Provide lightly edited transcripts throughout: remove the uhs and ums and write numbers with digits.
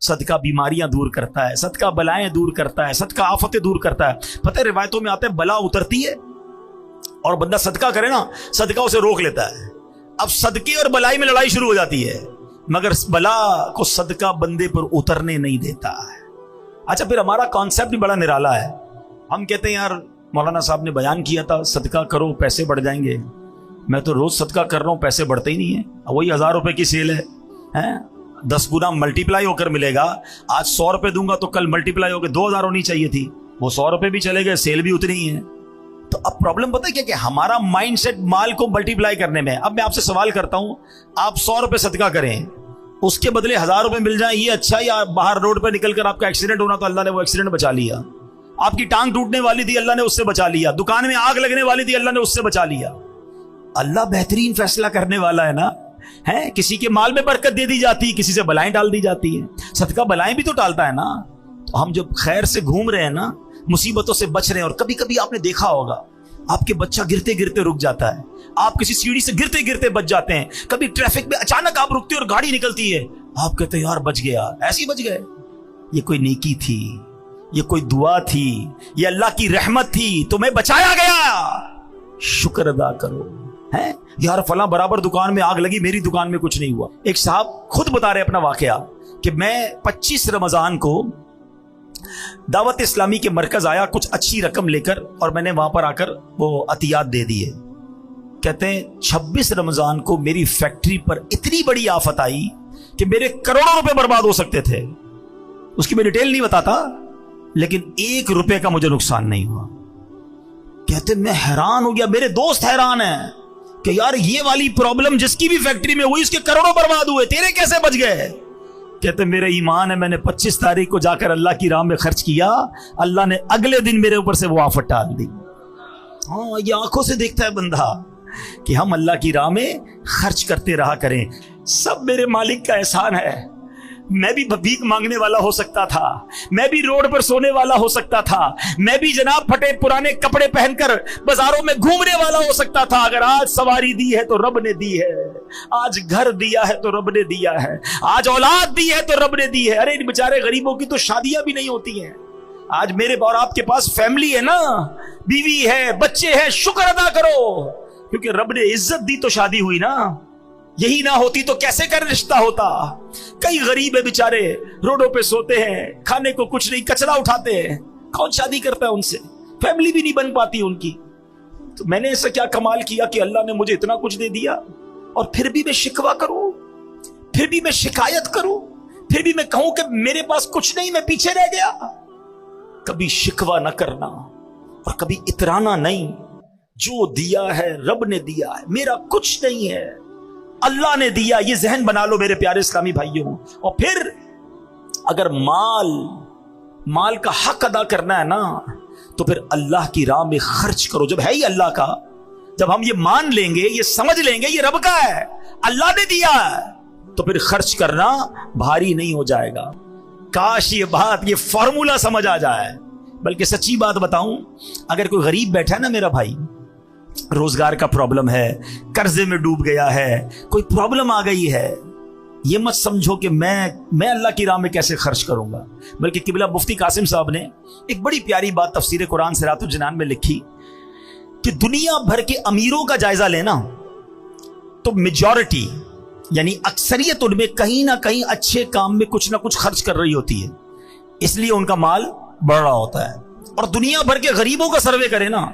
صدقہ بیماریاں دور کرتا ہے, صدقہ بلائیں دور کرتا ہے, صدقہ آفتیں دور کرتا ہے. پتہ ہے روایتوں میں آتا ہے بلا اترتی ہے اور بندہ صدقہ کرے نا, صدقہ اسے روک لیتا ہے. اب صدقے اور بلائی میں لڑائی شروع ہو جاتی ہے, مگر بلا کو صدقہ بندے پر اترنے نہیں دیتا ہے. اچھا پھر ہمارا کانسیپٹ بھی بڑا نرالا ہے. ہم کہتے ہیں یار مولانا صاحب نے بیان کیا تھا صدقہ کرو پیسے بڑھ جائیں گے. میں تو روز صدقہ کر رہا ہوں, پیسے بڑھتے ہی نہیں ہیں. وہی 1000 روپے کی سیل ہے, 10 گنا ملٹیپلائی ہو کر ملے گا. آج 100 روپے دوں گا تو کل ملٹیپلائی ہو کے 2000 ہونی چاہیے تھی, وہ 100 روپے بھی چلے گئے, سیل بھی اتنی ہی ہے. تو اب پرابلم پتہ ہے کیا کہ ہمارا مائنڈ سیٹ مال کو ملٹیپلائی کرنے میں. اب میں آپ سے سوال کرتا ہوں, آپ 100 روپے صدقہ کریں, اس کے بدلے 1000 روپے مل جائیں, یہ اچھا, یا باہر روڈ پہ نکل کر آپ کا ایکسیڈنٹ ہونا تو اللہ نے وہ ایکسیڈنٹ بچا لیا. آپ کی ٹانگ ٹوٹنے والی تھی, اللہ نے اس سے بچا لیا. دکان میں آگ لگنے والی تھی, اللہ نے اس سے بچا لیا. اللہ بہترین فیصلہ کرنے والا ہے نا. ہے کسی کے مال میں برکت دے دی جاتی, کسی سے بلائیں ڈال دی جاتی ہیں. صدقہ بلائیں بھی تو ٹالتا ہے نا. تو ہم جب خیر سے گھوم رہے ہیں نا, مصیبتوں سے بچ رہے ہیں, اور کبھی کبھی آپ نے دیکھا ہوگا آپ کے بچہ گرتے گرتے رک جاتا ہے, آپ کسی سیڑھی سے گرتے گرتے بچ جاتے ہیں, کبھی ٹریفک میں اچانک آپ رکتے اور گاڑی نکلتی ہے, آپ کہتے ہیں یار بچ گیا, ایسے ہی بچ گئے. یہ کوئی نیکی تھی, یہ کوئی دعا تھی, یہ اللہ کی رحمت تھی, تمہیں بچایا گیا, شکر ادا کرو. ہے یار فلاں برابر دکان میں آگ لگی, میری دکان میں کچھ نہیں ہوا. ایک صاحب خود بتا رہے اپنا واقعہ کہ میں 25 رمضان کو دعوت اسلامی کے مرکز آیا کچھ اچھی رقم لے کر, اور میں نے وہاں پر آ کر وہ عطیات دے دیے. کہتے ہیں 26 رمضان کو میری فیکٹری پر اتنی بڑی آفت آئی کہ میرے کروڑوں روپے برباد ہو سکتے تھے. اس کی میں ڈیٹیل نہیں بتاتا, لیکن 1 روپے کا مجھے نقصان نہیں ہوا. کہتے میں حیران ہو گیا, میرے دوست حیران ہیں کہ یار یہ والی پرابلم جس کی بھی فیکٹری میں ہوئی اس کے کروڑوں برباد ہوئے, تیرے کیسے بچ گئے؟ کہتے میرا ایمان ہے, میں نے 25 تاریخ کو جا کر اللہ کی راہ میں خرچ کیا, اللہ نے اگلے دن میرے اوپر سے وہ آفت ٹال دی. ہاں یہ آنکھوں سے دیکھتا ہے بندہ کہ ہم اللہ کی راہ میں خرچ کرتے رہا کریں. سب میرے مالک کا احسان ہے. میں بھی بھیک مانگنے والا ہو سکتا تھا, میں بھی روڈ پر سونے والا ہو سکتا تھا, میں بھی جناب پھٹے پرانے کپڑے پہن کر بازاروں میں گھومنے والا ہو سکتا تھا. اگر آج سواری دی ہے تو رب نے دی ہے, آج گھر دیا ہے تو رب نے دیا ہے, آج اولاد دی ہے تو رب نے دی ہے. ارے ان بیچارے غریبوں کی تو شادیاں بھی نہیں ہوتی ہیں. آج میرے اور آپ کے پاس فیملی ہے نا, بیوی ہے, بچے ہیں, شکر ادا کرو, کیونکہ رب نے عزت دی تو شادی ہوئی نا. یہی نہ ہوتی تو کیسے کر رشتہ ہوتا. کئی غریب ہے بیچارے, روڈوں پہ سوتے ہیں, کھانے کو کچھ نہیں, کچرا اٹھاتے ہیں, کون شادی کرتا ہے ان سے؟ فیملی بھی نہیں بن پاتی ان کی. تو میں نے ایسا کیا کمال کیا کہ اللہ نے مجھے اتنا کچھ دے دیا, اور پھر بھی میں شکوہ کروں, پھر بھی میں شکایت کروں, پھر بھی میں کہوں کہ میرے پاس کچھ نہیں, میں پیچھے رہ گیا. کبھی شکوہ نہ کرنا اور کبھی اترانا نہیں. جو دیا ہے رب نے دیا ہے, میرا کچھ نہیں ہے, اللہ نے دیا. یہ ذہن بنا لو میرے پیارے اسلامی بھائیوں. اور پھر اگر مال کا حق ادا کرنا ہے نا, تو پھر اللہ کی راہ میں خرچ کرو. جب ہے ہی اللہ کا, جب ہم یہ مان لیں گے, یہ سمجھ لیں گے یہ رب کا ہے, اللہ نے دیا ہے, تو پھر خرچ کرنا بھاری نہیں ہو جائے گا. کاش یہ بات, یہ فارمولا سمجھ آ جائے. بلکہ سچی بات بتاؤں, اگر کوئی غریب بیٹھا ہے نا میرا بھائی, روزگار کا پرابلم ہے, قرضے میں ڈوب گیا ہے, کوئی پرابلم آ گئی ہے, یہ مت سمجھو کہ میں اللہ کی راہ میں کیسے خرچ کروں گا. بلکہ قبلہ مفتی قاسم صاحب نے ایک بڑی پیاری بات تفسیر قرآن صراط الجنان میں لکھی کہ دنیا بھر کے امیروں کا جائزہ لینا تو میجورٹی یعنی اکثریت ان میں کہیں نہ کہیں اچھے کام میں کچھ نہ کچھ خرچ کر رہی ہوتی ہے, اس لیے ان کا مال بڑھ رہا ہوتا ہے. اور دنیا بھر کے غریبوں کا سروے کرے نا,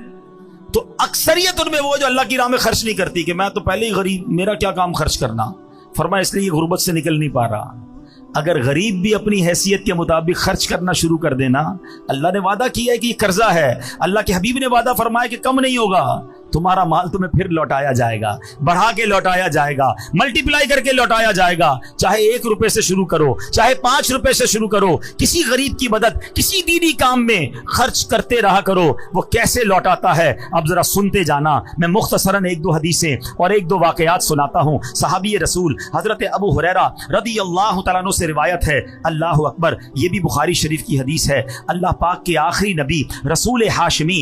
تو اکثریت ان میں وہ جو اللہ کی راہ میں خرچ نہیں کرتی کہ میں تو پہلے ہی غریب, میرا کیا کام خرچ کرنا. فرمایا اس لیے یہ غربت سے نکل نہیں پا رہا. اگر غریب بھی اپنی حیثیت کے مطابق خرچ کرنا شروع کر دینا, اللہ نے وعدہ کیا ہے کہ یہ قرضہ ہے, اللہ کے حبیب نے وعدہ فرمایا کہ کم نہیں ہوگا, تمہارا مال تمہیں پھر لوٹایا جائے گا, بڑھا کے لوٹایا جائے گا, ملٹیپلائی کر کے لوٹایا جائے گا. چاہے 1 روپے سے شروع کرو, چاہے 5 روپے سے شروع کرو, کسی غریب کی مدد, کسی دینی کام میں خرچ کرتے رہا کرو. وہ کیسے لوٹاتا ہے اب ذرا سنتے جانا. میں مختصراً 1-2 حدیثیں اور 1-2 واقعات سناتا ہوں. صحابی رسول حضرت ابو ہریرہ رضی اللہ تعالیٰ عنہ سے روایت ہے, اللہ اکبر, یہ بھی بخاری شریف کی حدیث ہے. اللہ پاک کے آخری نبی رسول ہاشمی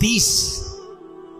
30।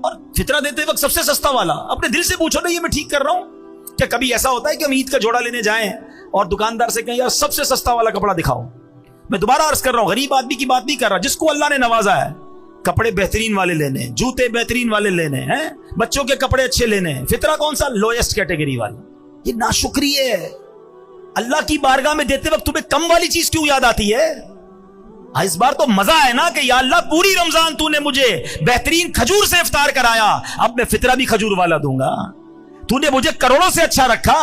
اور فطرہ دیتے وقت سب سے سستا والا. اپنے دل سے پوچھو نا یہ میں ٹھیک کر رہا ہوں؟ کیا کبھی ایسا ہوتا ہے کہ ہم عید کا جوڑا لینے جائیں اور دکاندار سے کہیں یار سب سے سستا والا کپڑا دکھاؤ؟ میں دوبارہ عرض کر رہا ہوں، غریب آدمی کی بات نہیں کر رہا، جس کو اللہ نے نوازا ہے کپڑے بہترین والے لینے، جوتے بہترین والے لینے ہیں، بچوں کے کپڑے اچھے لینے ہیں. فطرہ کون سا؟ لوئسٹ کیٹیگری والا. یہ ناشکری ہے. اللہ کی بارگاہ میں دیتے وقت تمہیں کم والی چیز کیوں یاد آتی ہے؟ اس بار تو مزہ ہے نا کہ یا اللہ پوری رمضان تو نے مجھے بہترین کھجور سے افطار کرایا، اب میں فطرہ بھی کھجور والا دوں گا. تو نے مجھے کروڑوں سے اچھا رکھا.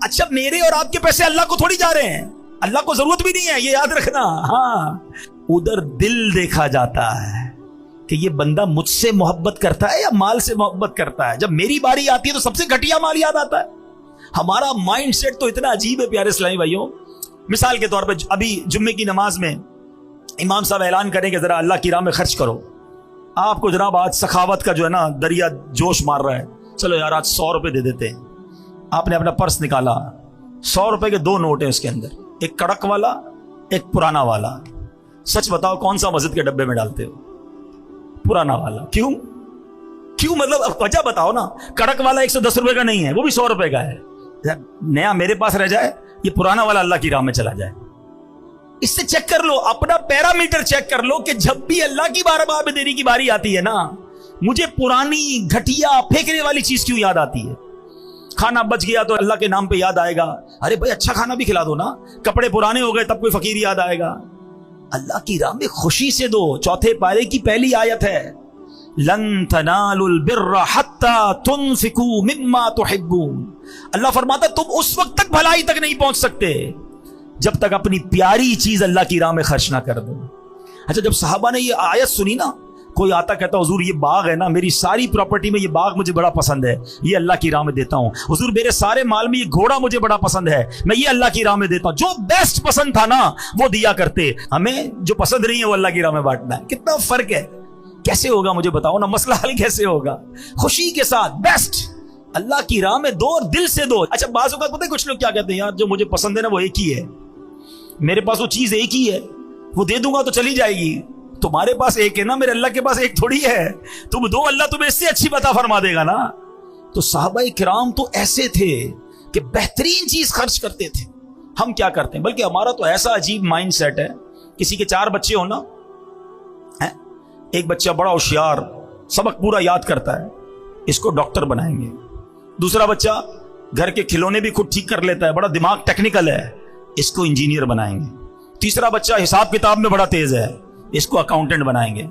اچھا میرے اور آپ کے پیسے اللہ کو تھوڑی جا رہے ہیں، اللہ کو ضرورت بھی نہیں ہے، یہ یاد رکھنا. ہاں ادھر دل دیکھا جاتا ہے کہ یہ بندہ مجھ سے محبت کرتا ہے یا مال سے محبت کرتا ہے. جب میری باری آتی ہے تو سب سے گھٹیا مال یاد آتا ہے. ہمارا مائنڈ سیٹ تو اتنا عجیب ہے پیارے اسلامی بھائیوں. مثال کے طور پہ ابھی جمعے کی نماز میں امام صاحب اعلان کریں کہ ذرا اللہ کی راہ میں خرچ کرو. آپ کو جناب آج سخاوت کا جو ہے نا دریا جوش مار رہا ہے، چلو یار آج 100 روپے دے دیتے ہیں. آپ نے اپنا پرس نکالا، 100 روپے کے 2 نوٹ ہیں اس کے اندر، ایک کڑک والا ایک پرانا والا. سچ بتاؤ کون سا مسجد کے ڈبے میں ڈالتے ہو؟ پرانا والا. کیوں مطلب وجہ بتاؤ نا. کڑک والا 110 روپے کا نہیں ہے، وہ بھی 100 روپے کا ہے. نیا میرے پاس رہ جائے، یہ پرانا والا اللہ کی راہ میں چلا جائے. اس سے چیک کر لو، اپنا پیرامیٹر چیک کر لو کہ جب بھی اللہ کی بارگاہ میں دینے کی باری آتی ہے نا، مجھے پرانی گھٹیا پھینکنے والی چیز کیوں یاد آتی ہے؟ کھانا بچ گیا تو اللہ کے نام پہ یاد آئے گا، ارے بھائی اچھا کھانا بھی کھلا دو نا. کپڑے پرانے ہو گئے تب کوئی فقیر یاد آئے گا. اللہ کی راہ میں خوشی سے دو. 4 پارے کی پہلی آیت ہے، لن تنالوا البر حتى تنفقوا مما تحبون. اللہ فرماتا تم اس وقت تک بھلائی تک نہیں پہنچ سکتے جب تک اپنی پیاری چیز اللہ کی راہ میں خرچ نہ کر دو. اچھا جب صحابہ نے یہ آیت سنی نا، کوئی آتا کہتا حضور یہ باغ ہے نا، میری ساری پراپرٹی میں یہ باغ مجھے بڑا پسند ہے، یہ اللہ کی راہ میں دیتا ہوں. حضور میرے سارے مال میں یہ گھوڑا مجھے بڑا پسند ہے، میں یہ اللہ کی راہ میں دیتا ہوں. جو بیسٹ پسند تھا نا وہ دیا کرتے. ہمیں جو پسند نہیں ہے وہ اللہ کی راہ میں بانٹنا ہے. کتنا فرق ہے. کیسے ہوگا مجھے بتاؤ نا، مسئلہ حل کیسے ہوگا؟ خوشی کے ساتھ بیسٹ اللہ کی راہ میں دو اور دل سے دو. اچھا بعض اوقات پتہ ہے کچھ لوگ کیا کہتے ہیں، یار جو مجھے پسند ہے نا وہ ایک ہی ہے، میرے پاس وہ چیز ایک ہی ہے، وہ دے دوں گا تو چلی جائے گی. تمہارے پاس ایک ہے نا، میرے اللہ کے پاس ایک تھوڑی ہے. تم دو، اللہ تمہیں اس سے اچھی عطا فرما دے گا نا. تو صحابہ کرام تو ایسے تھے کہ بہترین چیز خرچ کرتے تھے. ہم کیا کرتے ہیں؟ بلکہ ہمارا تو ایسا عجیب مائنڈ سیٹ ہے، کسی کے 4 بچے ہو نا، ایک بچہ بڑا ہوشیار، سبق پورا یاد کرتا ہے، اس کو ڈاکٹر بنائیں گے. دوسرا بچہ گھر کے کھلونے بھی خود ٹھیک کر لیتا ہے، بڑا دماغ ٹیکنیکل ہے، اس کو انجینئر بنائیں گے. تیسرا بچہ حساب کتاب میں بڑا تیز ہے، اس کو اکاؤنٹنٹ بنائیں گے.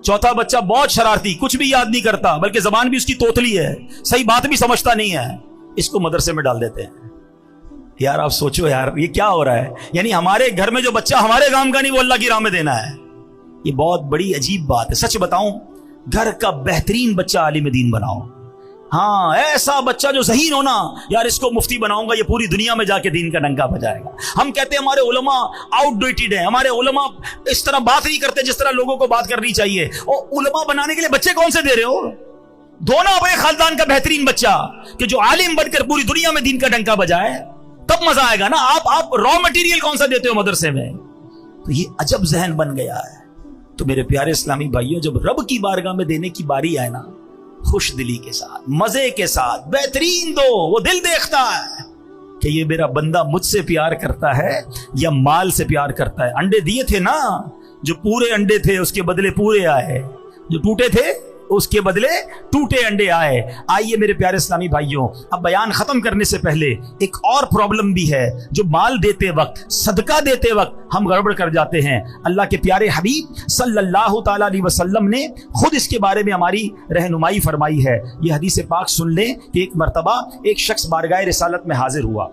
چوتھا بچہ بہت شرارتی، کچھ بھی یاد نہیں کرتا، بلکہ زبان بھی اس کی توتلی ہے، صحیح بات بھی سمجھتا نہیں ہے، اس کو مدرسے میں ڈال دیتے ہیں. یار آپ سوچو یار یہ کیا ہو رہا ہے. یعنی ہمارے گھر میں جو بچہ ہمارے کام کا نہیں وہ اللہ کی راہ میں دینا ہے. یہ بہت بڑی عجیب بات ہے. سچ بتاؤں، گھر کا بہترین بچہ عالم دین بناؤ. ہاں ایسا بچہ جو ذہین ہونا، یار اس کو مفتی بناؤں گا، یہ پوری دنیا میں جا کے دین کا ڈنکا بجائے گا. ہم کہتے ہیں ہمارے علماء آؤٹ ڈیٹڈ ہیں، ہمارے علماء اس طرح بات نہیں کرتے جس طرح لوگوں کو بات کرنی چاہیے. اور علماء بنانے کے لیے بچے کون سے دے رہے ہو؟ دو نا اپنے خاندان کا بہترین بچہ کہ جو عالم بن کر پوری دنیا میں دین کا ڈنکا بجائے، تب مزہ آئے گا نا. آپ را مٹیریل کون سا دیتے ہو مدرسے میں؟ تو یہ عجب ذہن بن گیا ہے. تو میرے پیارے اسلامی بھائیوں، جب رب کی بارگاہ میں دینے کی باری آئے نا، خوش دلی کے ساتھ، مزے کے ساتھ بہترین دو. وہ دل دیکھتا ہے کہ یہ میرا بندہ مجھ سے پیار کرتا ہے یا مال سے پیار کرتا ہے. انڈے دیے تھے نا، جو پورے انڈے تھے اس کے بدلے پورے آئے، جو ٹوٹے تھے اس کے بدلے ٹوٹے انڈے آئے. آئیے میرے پیارے اسلامی بھائیوں، اب بیان ختم کرنے سے پہلے ایک اور پرابلم بھی ہے جو مال دیتے وقت، صدقہ دیتے وقت ہم گڑبڑ کر جاتے ہیں. اللہ کے پیارے حبیب صلی اللہ تعالی علیہ وسلم نے خود اس کے بارے میں ہماری رہنمائی فرمائی ہے. یہ حدیث پاک سن لیں کہ ایک مرتبہ ایک شخص بارگاہ رسالت میں حاضر ہوا،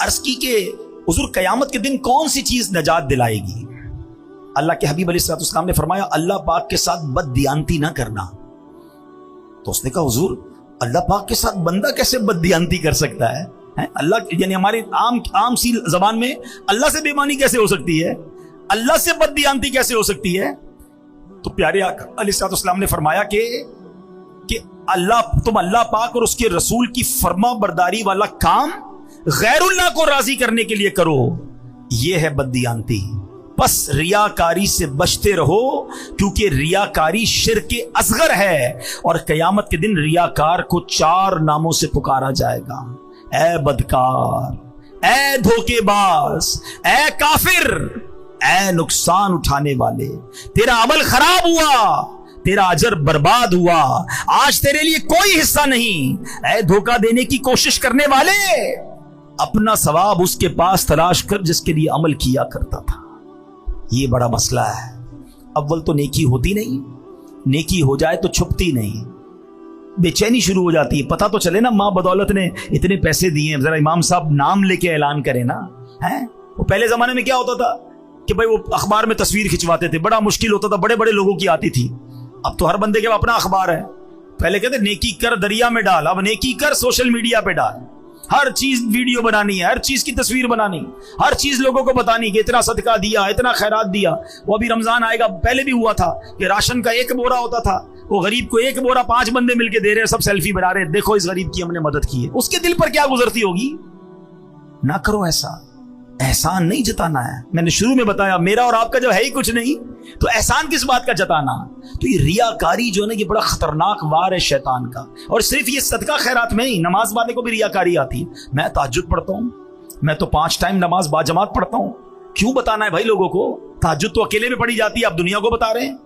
عرض کی کہ حضور قیامت کے دن کون سی چیز نجات دلائے گی؟ اللہ کے حبیب علیہ الصلوۃ والسلام نے فرمایا اللہ پاک کے ساتھ بد دیانتی نہ کرنا. تو اس نے کہا حضور اللہ پاک کے ساتھ بندہ کیسے بد دیانتی کر سکتا ہے؟ اللہ یعنی ہماری عام سی زبان میں اللہ سے بے ایمانی کیسے ہو سکتی ہے؟ اللہ سے بد دیانتی کیسے ہو سکتی ہے؟ تو پیارے آقا علیہ الصلوۃ والسلام نے فرمایا کہ تم اللہ پاک اور اس کے رسول کی فرما برداری والا کام غیر اللہ کو راضی کرنے کے لیے کرو، یہ ہے بد دیانتی. بس ریاکاری سے بچتے رہو، کیونکہ ریاکاری شرک اصغر ہے، اور قیامت کے دن ریاکار کو 4 ناموں سے پکارا جائے گا: اے بدکار، اے دھوکے باز، اے کافر، اے نقصان اٹھانے والے، تیرا عمل خراب ہوا، تیرا اجر برباد ہوا، آج تیرے لیے کوئی حصہ نہیں۔ اے دھوکہ دینے کی کوشش کرنے والے، اپنا ثواب اس کے پاس تلاش کر جس کے لیے عمل کیا کرتا تھا۔ یہ بڑا مسئلہ ہے۔ اول تو نیکی ہوتی نہیں، نیکی ہو جائے تو چھپتی نہیں، بے چینی شروع ہو جاتی ہے۔ پتہ تو چلے نا، ماں بدولت نے اتنے پیسے دیے ہیں، ذرا امام صاحب نام لے کے اعلان کریں نا۔ وہ پہلے زمانے میں کیا ہوتا تھا کہ بھائی وہ اخبار میں تصویر کھنچواتے تھے، بڑا مشکل ہوتا تھا، بڑے بڑے لوگوں کی آتی تھی۔ اب تو ہر بندے کے اپنا اخبار ہے۔ پہلے کہتے نیکی کر دریا میں ڈال، اب نیکی کر سوشل میڈیا پہ ڈال۔ ہر چیز ویڈیو بنانی ہے، ہر چیز کی تصویر بنانی، ہر چیز لوگوں کو بتانی کہ اتنا صدقہ دیا، اتنا خیرات دیا۔ وہ ابھی رمضان آئے گا، پہلے بھی ہوا تھا کہ راشن کا 1 بورا ہوتا تھا، وہ غریب کو 1 بورا 5 بندے مل کے دے رہے، سب سیلفی بنا رہے، دیکھو اس غریب کی ہم نے مدد کی ہے۔ اس کے دل پر کیا گزرتی ہوگی؟ نہ کرو ایسا، احسان نہیں جتانا ہے۔ میں نے شروع میں بتایا میرا اور آپ کا جب ہے ہی کچھ نہیں تو احسان کس بات کا جتانا؟ تو یہ ریاکاری جو ہے نا، یہ بڑا خطرناک وار ہے شیطان کا۔ اور صرف یہ صدقہ خیرات میں ہی، نماز والے کو بھی ریاکاری آتی ہے۔ میں تہجد پڑھتا ہوں، میں تو 5 ٹائم نماز با جماعت پڑھتا ہوں، کیوں بتانا ہے بھائی لوگوں کو؟ تہجد تو اکیلے میں پڑھی جاتی ہے، آپ دنیا کو بتا رہے ہیں،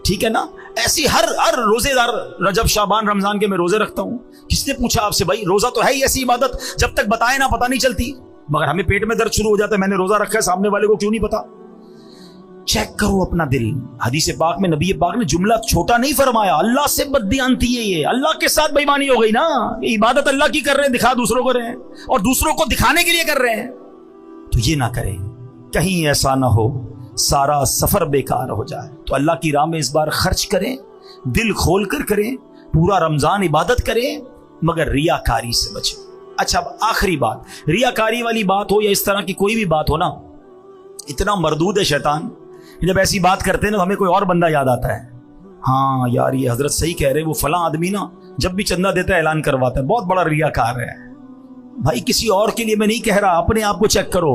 ٹھیک ہے نا؟ ایسی ہر روزے دار رجب شعبان رمضان کے میں روزے رکھتا ہوں۔ کس نے پوچھا آپ سے؟ بھائی روزہ تو ہے ہی ایسی عبادت جب تک بتائے نہ پتہ نہیں چلتی، مگر ہمیں پیٹ میں درد شروع ہو جاتا ہے، میں نے روزہ رکھا ہے، سامنے والے کو کیوں نہیں پتا؟ چیک کرو اپنا دل۔ حدیث پاک میں نبی پاک نے جملہ چھوٹا نہیں فرمایا، اللہ سے بددیانتی ہے یہ، اللہ کے ساتھ بےایمانی ہو گئی نا۔ یہ عبادت اللہ کی کر رہے ہیں، دکھا دوسروں کو رہے ہیں، اور دوسروں کو دکھانے کے لیے کر رہے ہیں، تو یہ نہ کریں، کہیں ایسا نہ ہو سارا سفر بیکار ہو جائے۔ تو اللہ کی راہ میں اس بار خرچ کریں، دل کھول کر کریں، پورا رمضان عبادت کریں، مگر ریاکاری سے بچیں۔ اچھا، اب آخری بات، ریاکاری والی بات ہو یا اس طرح کی کوئی بھی بات ہو نا، اتنا مردود ہے شیطان، جب ایسی بات کرتے ہیں نا ہمیں کوئی اور بندہ یاد آتا ہے۔ ہاں یار، یہ حضرت صحیح کہہ رہے، وہ فلاں آدمی نا جب بھی چندہ دیتا ہے اعلان کرواتا ہے، بہت بڑا ریاکار ہے۔ بھائی کسی اور کے لیے میں نہیں کہہ رہا، اپنے آپ کو چیک کرو،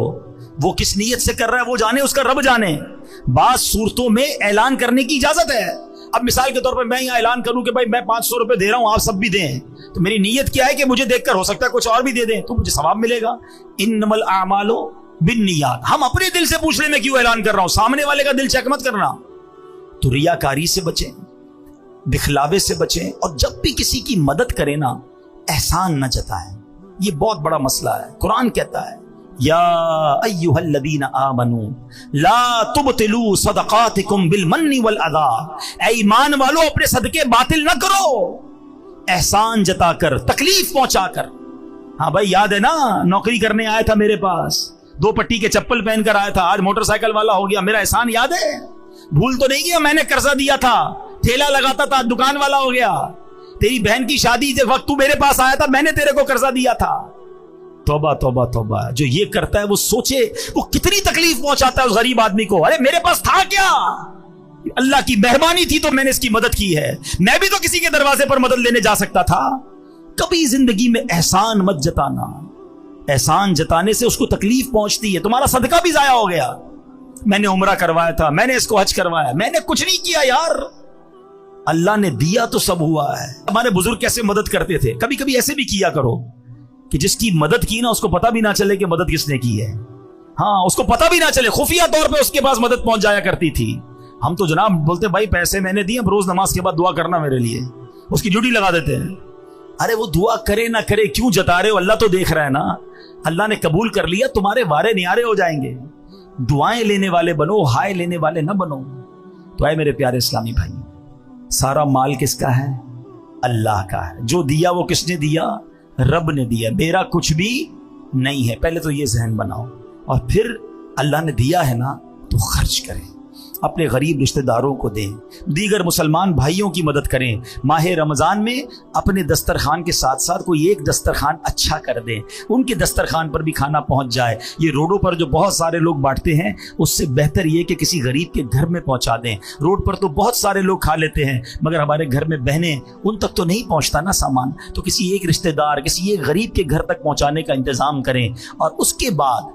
وہ کس نیت سے کر رہا ہے وہ جانے، اس کا رب جانے۔ بعض صورتوں میں اعلان کرنے کی اجازت ہے۔ اب مثال کے طور پر میں یہاں اعلان کروں کہ بھائی میں 500 روپے دے رہا ہوں، آپ سب بھی دیں، تو میری نیت کیا ہے کہ مجھے دیکھ کر ہو سکتا ہے کچھ اور بھی دے دیں، تو مجھے ثواب ملے گا۔ انما الاعمال بالنیات۔ ہم اپنے دل سے پوچھ لیں میں کیوں اعلان کر رہا ہوں، سامنے والے کا دل چیک مت کرنا۔ تو ریاکاری سے بچیں، دکھلاوے سے بچیں، اور جب بھی کسی کی مدد کریں نا، احسان نہ جتائیں۔ یہ بہت بڑا مسئلہ ہے۔ قرآن کہتا ہے یا ایھا الذین آمنوا لا تبطلوا صدقاتکم بالمن والاذی، اے ایمان والو اپنے صدقے باطل نہ کرو، احسان جتا کر، تکلیف پہنچا کر۔ ہاں بھائی یاد ہے نا، نوکری کرنے آیا تھا میرے پاس، 2 پٹی کے چپل پہن کر آیا تھا، آج موٹر سائیکل والا ہو گیا، میرا احسان یاد ہے؟ بھول تو نہیں گیا؟ میں نے قرضہ دیا تھا، ٹھیلا لگاتا تھا، دکان والا ہو گیا۔ تیری بہن کی شادی جب وقت تو میرے پاس آیا تھا، میں نے تیرے کو قرضہ دیا تھا۔ توبہ توبہ توبہ۔ جو یہ کرتا ہے وہ سوچے وہ کتنی تکلیف پہنچاتا ہے اس غریب آدمی کو۔ ارے میرے پاس تھا کیا، اللہ کی مہربانی تھی تو میں نے اس کی مدد کی ہے، میں بھی تو کسی کے دروازے پر مدد لینے جا سکتا تھا۔ کبھی زندگی میں احسان مت جتانا، احسان جتانے سے اس کو تکلیف پہنچتی ہے، تمہارا صدقہ بھی ضائع ہو گیا۔ میں نے عمرہ کروایا تھا، میں نے اس کو حج کروایا، میں نے کچھ نہیں کیا یار، اللہ نے دیا تو سب ہوا ہے۔ ہمارے بزرگ کیسے مدد کرتے تھے، کبھی کبھی ایسے بھی کیا کرو کہ جس کی مدد کی نا اس کو پتہ بھی نہ چلے کہ مدد کس نے کی ہے۔ ہاں اس کو پتہ بھی نہ چلے، خفیہ طور پہ اس کے پاس مدد پہنچ جایا کرتی تھی۔ ہم تو جناب بولتے بھائی پیسے میں نے دیے، اب روز نماز کے بعد دعا کرنا میرے لیے، اس کی ڈیوٹی لگا دیتے ہیں۔ ارے وہ دعا کرے نہ کرے کیوں جتا رہے ہو، اللہ تو دیکھ رہا ہے نا، اللہ نے قبول کر لیا، تمہارے وارے نیارے ہو جائیں گے۔ دعائیں لینے والے بنو، ہائے لینے والے نہ بنو۔ تو اے میرے پیارے اسلامی بھائی، سارا مال کس کا ہے؟ اللہ کا ہے۔ جو دیا وہ کس نے دیا؟ رب نے دیا، میرا کچھ بھی نہیں ہے۔ پہلے تو یہ ذہن بناؤ، اور پھر اللہ نے دیا ہے نا تو خرچ کریں، اپنے غریب رشتہ داروں کو دیں، دیگر مسلمان بھائیوں کی مدد کریں۔ ماہ رمضان میں اپنے دسترخوان کے ساتھ ساتھ کوئی ایک دسترخوان اچھا کر دیں، ان کے دسترخوان پر بھی کھانا پہنچ جائے۔ یہ روڈوں پر جو بہت سارے لوگ بانٹتے ہیں، اس سے بہتر یہ کہ کسی غریب کے گھر میں پہنچا دیں۔ روڈ پر تو بہت سارے لوگ کھا لیتے ہیں، مگر ہمارے گھر میں بہنیں، ان تک تو نہیں پہنچتا نا سامان، تو کسی ایک رشتہ دار، کسی ایک غریب کے گھر تک پہنچانے کا انتظام کریں۔ اور اس کے بعد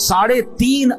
3.5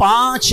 5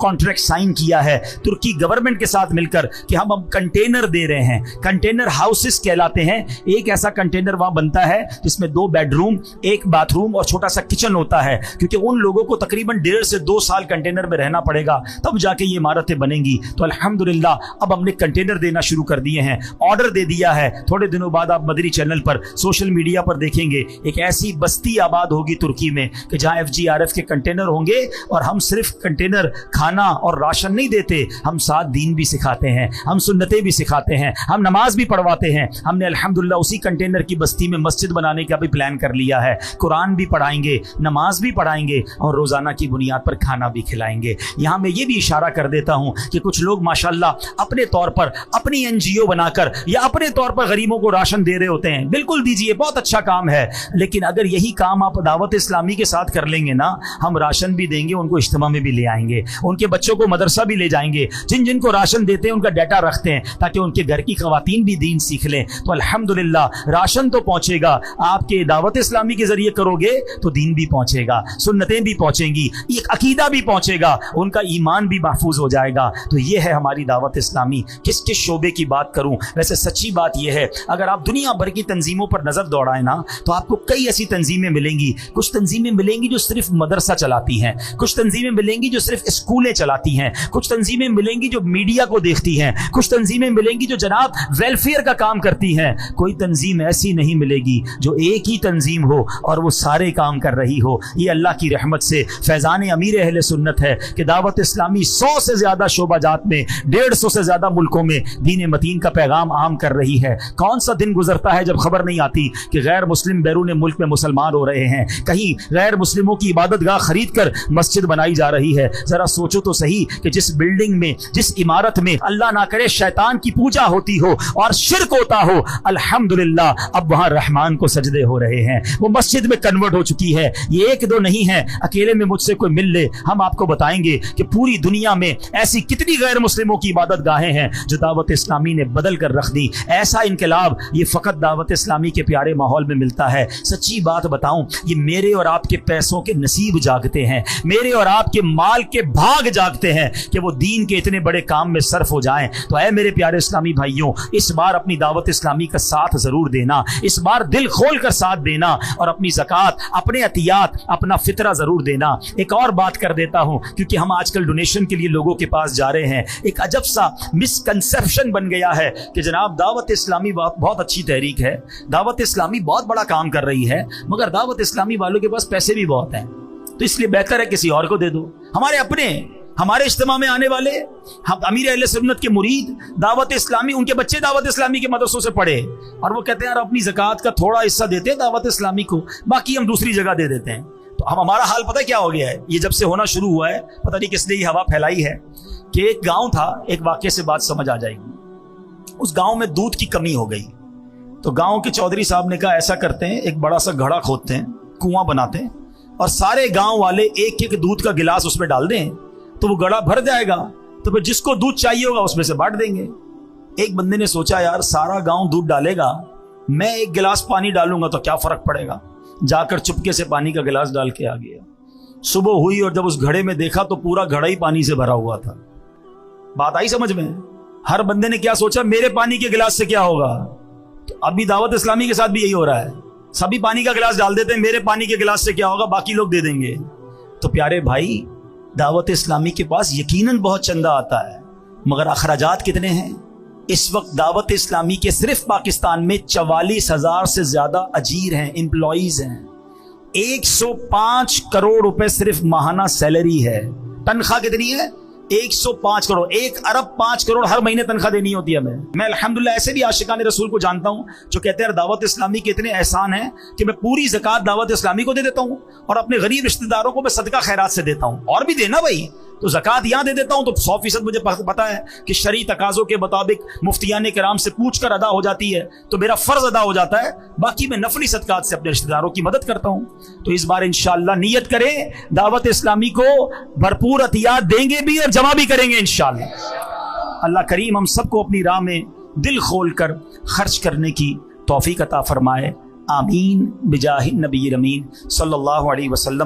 کانٹریکٹ سائن کیا ہے ترکی گورنمنٹ کے ساتھ مل کر کہ ہم اب کنٹینر دے رہے ہیں. کنٹینر ہاؤسز کہلاتے ہیں. ایک ایسا کنٹینر وہاں بنتا ہے جس میں 2 بیڈ روم، 1 باتھ روم اور چھوٹا سا کچن ہوتا ہے، کیونکہ ان لوگوں کو تقریباً 1.5 سے 2 سال کنٹینر میں رہنا پڑے گا تب جا کے یہ عمارتیں بنیں گی. تو الحمدللہ اب ہم نے کنٹینر دینا شروع کر دیے ہیں، آرڈر دے دیا ہے. تھوڑے دنوں بعد آپ مدری چینل پر سوشل میڈیا پر دیکھیں گے ایک ایسی بستی آباد ہوگی ترکی میں کہ جہاں FGRF کے کنٹینر ہوں گے. اور ہم صرف کنٹینر کھانا اور راشن نہیں دیتے، ہم ساتھ دین بھی سکھاتے ہیں، ہم سنتیں بھی سکھاتے ہیں، ہم نماز بھی پڑھواتے ہیں. ہم نے الحمدللہ اسی کنٹینر کی بستی میں مسجد بنانے کا بھی پلان کر لیا ہے. قرآن بھی پڑھائیں گے، نماز بھی پڑھائیں گے اور روزانہ کی بنیاد پر کھانا بھی کھلائیں گے. یہاں میں یہ بھی اشارہ کر دیتا ہوں کہ کچھ لوگ ماشاءاللہ اپنے طور پر اپنی NGO بنا کر یا اپنے طور پر غریبوں کو راشن دے رہے ہوتے ہیں. بالکل دیجئے، بہت اچھا کام ہے، لیکن اگر یہی کام آپ دعوت اسلامی کے ساتھ کر لیں گے نا، ہم راشن بھی دیں گے، ان کو اجتماع میں بھی لے آئیں گے، ان کے بچوں کو مدرسہ بھی لے جائیں گے. جن جن کو راشن دیتے ہیں ان کا ڈیٹا رکھتے ہیں تاکہ ان کے گھر کی خواتین بھی دین سیکھ لیں. تو الحمدللہ راشن تو پہنچے گا، آپ کے دعوت اسلامی کے ذریعے کرو گے تو دین بھی پہنچے گا، سنتیں بھی پہنچیں گی، ایک عقیدہ بھی پہنچے گا، ان کا ایمان بھی محفوظ ہو جائے گا. تو یہ ہے ہماری دعوت اسلامی. کس کس شعبے کی بات کروں؟ ویسے سچی بات یہ ہے، اگر آپ دنیا بھر کی تنظیموں پر نظر دوڑائیں نا تو آپ کو کئی ایسی تنظیمیں ملیں گی. کچھ تنظیمیں ملیں گی جو صرف مدرسہ چلاتی ہیں، کچھ تنظیمیں ملیں گی جو صرف اسکولیں چلاتی ہیں، کچھ تنظیمیں ملیں گی جو میڈیا کو دیکھتی ہیں، کچھ تنظیمیں ملیں گی جو جناب ویلفیئر کا کام کرتی ہیں. کوئی تنظیم ایسی نہیں ملے گی جو ایک ہی تنظیم ہو اور وہ سارے کام کر رہی ہو. یہ اللہ کی رحمت سے فیضان امیر اہل سنت ہے کہ دعوت اسلامی 100 سے زیادہ شعبہ جات میں، 150 سے زیادہ ملکوں میں دین متین کا پیغام عام کر رہی ہے. کون سا دن گزرتا ہے جب خبر نہیں آتی کہ غیر مسلم بیرون ملک میں مسلمان ہو رہے ہیں، کہیں غیر مسلموں کی عبادت گاہ خرید کر مسجد بنائی جا رہی ہے. ذرا سوچو تو صحیح کہ جس بلڈنگ میں، جس عمارت میں اللہ نہ کرے شیطان کی پوجا ہوتی ہو اور شرک ہوتا ہو، الحمدللہ اب وہاں رحمان کو سجدے ہو رہے ہیں، وہ مسجد میں کنورٹ ہو چکی ہے. یہ 1-2 نہیں ہے، اکیلے میں مجھ سے کوئی مل لے، ہم آپ کو بتائیں گے کہ پوری دنیا میں ایسی کتنی غیر مسلموں کی عبادت گاہیں ہیں جو دعوت اسلامی نے بدل کر رکھ دی. ایسا انقلاب یہ فقط دعوت اسلامی کے پیارے ماحول میں ملتا ہے. سچی بات بتاؤں، یہ میرے اور آپ کے پیسوں کے نصیب جاگتے ہیں، میرے اور آپ کے مال کے بھاگ جاگتے ہیں کہ وہ دین کے اتنے بڑے کام میں صرف ہو جائیں. تو اے میرے پیارے اسلامی بھائیوں، اس بار اپنی دعوت اسلامی کا ساتھ ضرور دینا، اس بار دل کھول کر ساتھ دینا اور اپنی زکوٰۃ، اپنے عطیات، اپنا فطرہ ضرور دینا. ایک اور بات کر دیتا ہوں، کیونکہ ہم آج کل ڈونیشن کے لیے لوگوں کے پاس جا رہے ہیں. ایک عجب سا مسکنسیپشن بن گیا ہے کہ جناب دعوت اسلامی بہت اچھی تحریک ہے، دعوت اسلامی بہت بڑا کام کر رہی ہے، مگر دعوت اسلامی والوں کے پاس پیسے بھی بہت ہیں، تو اس لیے بہتر ہے کسی اور کو دے دو. ہمارے اجتماع میں آنے والے امیر اہل سنت کے مرید دعوت اسلامی، ان کے بچے دعوت اسلامی کے مدرسوں سے پڑھے اور وہ کہتے ہیں یار اپنی زکوٰۃ کا تھوڑا حصہ دیتے ہیں دعوت اسلامی کو، باقی ہم دوسری جگہ دے دیتے ہیں. تو ہمارا حال پتہ کیا ہو گیا ہے؟ یہ جب سے ہونا شروع ہوا ہے، پتہ نہیں کس نے یہ ہوا پھیلائی ہے کہ ایک گاؤں تھا، ایک واقعے سے بات سمجھ آ جائے گی. اس گاؤں میں دودھ کی کمی ہو گئی، تو گاؤں کے چودھری صاحب نے کہا ایسا کرتے ہیں، ایک بڑا سا گھڑا کھودتے ہیں، کنواں بناتے ہیں اور سارے گاؤں والے ایک ایک دودھ کا گلاس اس میں ڈال دیں تو وہ گڑھا بھر جائے گا، تو پھر جس کو دودھ چاہیے ہوگا اس میں سے بانٹ دیں گے. ایک بندے نے سوچا یار سارا گاؤں دودھ ڈالے گا، میں ایک گلاس پانی ڈالوں گا تو کیا فرق پڑے گا. جا کر چپکے سے پانی کا گلاس ڈال کے آ گیا. صبح ہوئی اور جب اس گھڑے میں دیکھا تو پورا گھڑا ہی پانی سے بھرا ہوا تھا. بات آئی سمجھ میں؟ ہر بندے نے کیا سوچا، میرے پانی کے گلاس سے کیا ہوگا. تو ابھی دعوت اسلامی کے ساتھ بھی یہی ہو رہا ہے، سبھی پانی کا گلاس ڈال دیتے ہیں، میرے پانی کے گلاس سے کیا ہوگا، باقی لوگ دے دیں گے. تو پیارے بھائی، دعوت اسلامی کے پاس یقیناً بہت چندہ آتا ہے، مگر اخراجات کتنے ہیں؟ اس وقت دعوت اسلامی کے صرف پاکستان میں 44,000 سے زیادہ اجیر ہیں، امپلائیز ہیں. 105 کروڑ روپے صرف ماہانہ سیلری ہے. تنخواہ کتنی ہے؟ 105 کروڑ. 1 ارب 5 کروڑ ہر مہینے تنخواہ دینی ہوتی ہے ہمیں. میں الحمدللہ ایسے بھی عاشقان رسول کو جانتا ہوں جو کہتے ہیں دعوت اسلامی کے اتنے احسان ہیں کہ میں پوری زکوٰۃ دعوت اسلامی کو دے دیتا ہوں اور اپنے غریب رشتہ داروں کو میں صدقہ خیرات سے دیتا ہوں. اور بھی دینا بھائی، تو زکوٰۃ یہاں دے دیتا ہوں تو 100% مجھے پتا ہے کہ شرعی تقاضوں کے مطابق مفتیان کرام سے پوچھ کر ادا ہو جاتی ہے، تو میرا فرض ادا ہو جاتا ہے. باقی میں نفلی صدقات سے اپنے رشتہ داروں کی مدد کرتا ہوں. تو اس بار انشاءاللہ نیت کریں، دعوت اسلامی کو بھرپور عطیات دیں گے بھی اور جمع بھی کریں گے انشاءاللہ. اللہ کریم ہم سب کو اپنی راہ میں دل کھول کر خرچ کرنے کی توفیق عطا فرمائے. آمین بجاہ النبی الامین صلی اللہ علیہ وسلم.